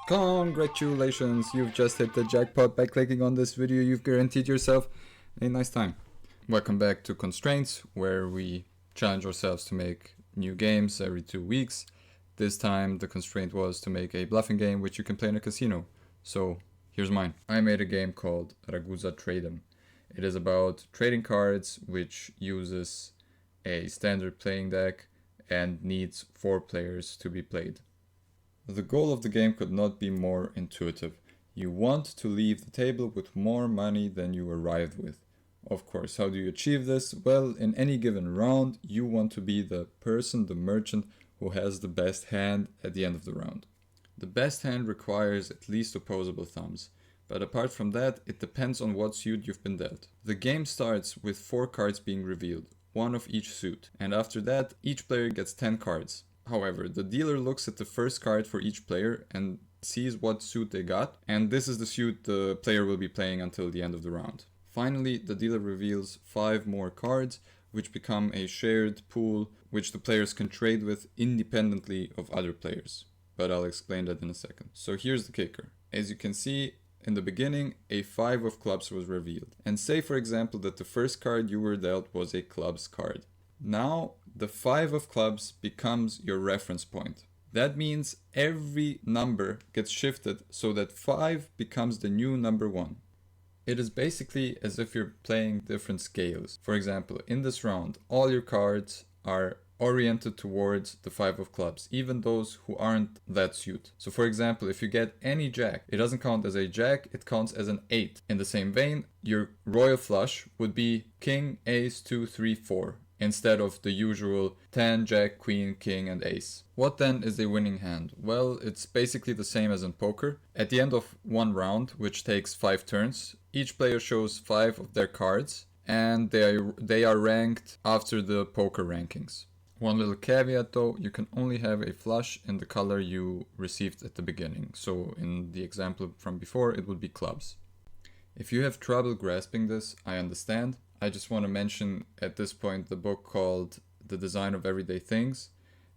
Congratulations, you've just hit the jackpot by clicking on this video. You've guaranteed yourself a nice time. Welcome back to Constraints, where we challenge ourselves to make new games every 2 weeks. This time the constraint was to make a bluffing game which you can play in a casino. So here's mine. I made a game called Ragusa Trade 'em. It is about trading cards which uses a standard playing deck and needs 4 players to be played. The goal of the game could not be more intuitive. You want to leave the table with more money than you arrived with. Of course, how do you achieve this? Well, in any given round, you want to be the person, the merchant, who has the best hand at the end of the round. The best hand requires at least opposable thumbs, but apart from that, it depends on what suit you've been dealt. The game starts with 4 cards being revealed, 1 of each suit, and after that, each player gets 10 cards. However, the dealer looks at the first card for each player and sees what suit they got, and this is the suit the player will be playing until the end of the round. Finally, the dealer reveals 5 more cards, which become a shared pool which the players can trade with independently of other players. But I'll explain that in a second. So here's the kicker. As you can see, in the beginning, a 5 of clubs was revealed. And say, for example, that the first card you were dealt was a clubs card. Now, the 5 of clubs becomes your reference point. That means every number gets shifted so that 5 becomes the new number 1. It is basically as if you're playing different scales. For example, in this round, all your cards are oriented towards the 5 of clubs, even those who aren't that suit. So for example, if you get any jack, it doesn't count as a jack, it counts as an 8. In the same vein, your royal flush would be king, ace, 2, 3, 4. Instead of the usual 10, jack, queen, king, and ace. What then is a winning hand? Well, it's basically the same as in poker. At the end of one round, which takes 5 turns, each player shows 5 of their cards, and they are ranked after the poker rankings. One little caveat though, you can only have a flush in the color you received at the beginning. So in the example from before, it would be clubs. If you have trouble grasping this, I understand. I just want to mention at this point the book called The Design of Everyday Things,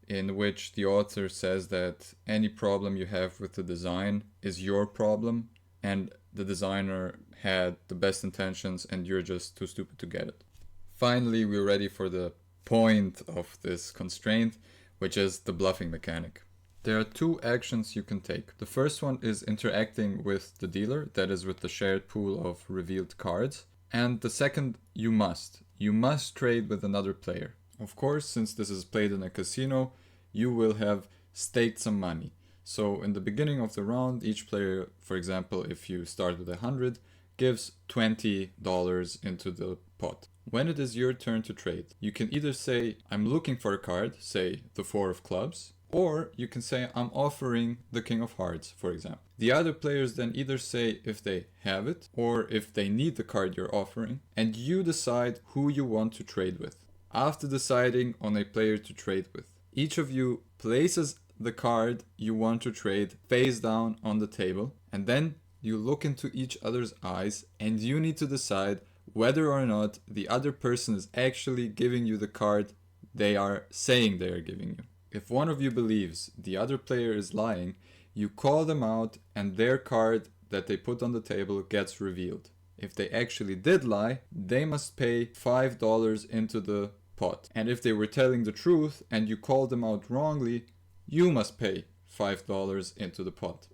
in which the author says that any problem you have with the design is your problem, and the designer had the best intentions and you're just too stupid to get it. Finally, we're ready for the point of this constraint, which is the bluffing mechanic. There are 2 actions you can take. The first one is interacting with the dealer, that is with the shared pool of revealed cards. And the second, you must trade with another player. Of course, since this is played in a casino, you will have staked some money. So in the beginning of the round, each player, for example, if you start with 100, gives $20 into the pot. When it is your turn to trade, you can either say, I'm looking for a card, say the 4 of clubs, or you can say, I'm offering the king of hearts, for example. The other players then either say if they have it, or if they need the card you're offering, and you decide who you want to trade with. After deciding on a player to trade with, each of you places the card you want to trade face down on the table, and then you look into each other's eyes, and you need to decide whether or not the other person is actually giving you the card they are saying they are giving you. If one of you believes the other player is lying, you call them out and their card that they put on the table gets revealed. If they actually did lie, they must pay $5 into the pot. And if they were telling the truth and you called them out wrongly, you must pay $5 into the pot.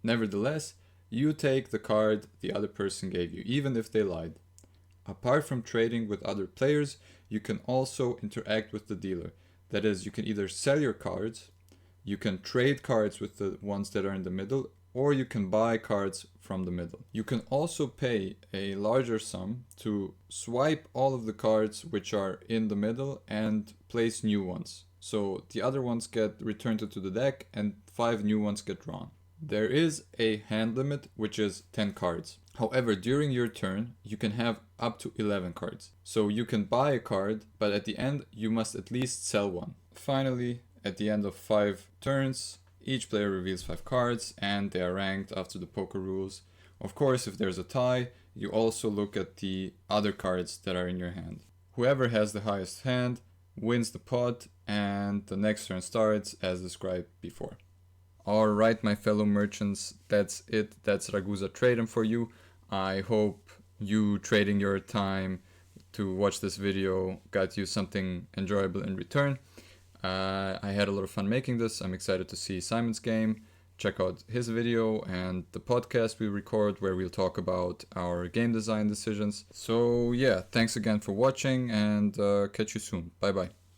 Nevertheless, you take the card the other person gave you, even if they lied. Apart from trading with other players, you can also interact with the dealer. That is, you can either sell your cards, you can trade cards with the ones that are in the middle, or you can buy cards from the middle. You can also pay a larger sum to swipe all of the cards which are in the middle and place new ones. So the other ones get returned to the deck and 5 new ones get drawn. There is a hand limit, which is 10 cards. However, during your turn, you can have up to 11 cards. So you can buy a card, but at the end, you must at least sell one. Finally, at the end of 5 turns, each player reveals 5 cards and they are ranked after the poker rules. Of course, if there's a tie, you also look at the other cards that are in your hand. Whoever has the highest hand wins the pot, and the next turn starts as described before. Alright, my fellow merchants, that's it. That's Ragusa trading for you. I hope you trading your time to watch this video got you something enjoyable in return. I had a lot of fun making this. I'm excited to see Simon's game. Check out his video and the podcast we record where we'll talk about our game design decisions. So yeah, thanks again for watching and catch you soon. Bye bye.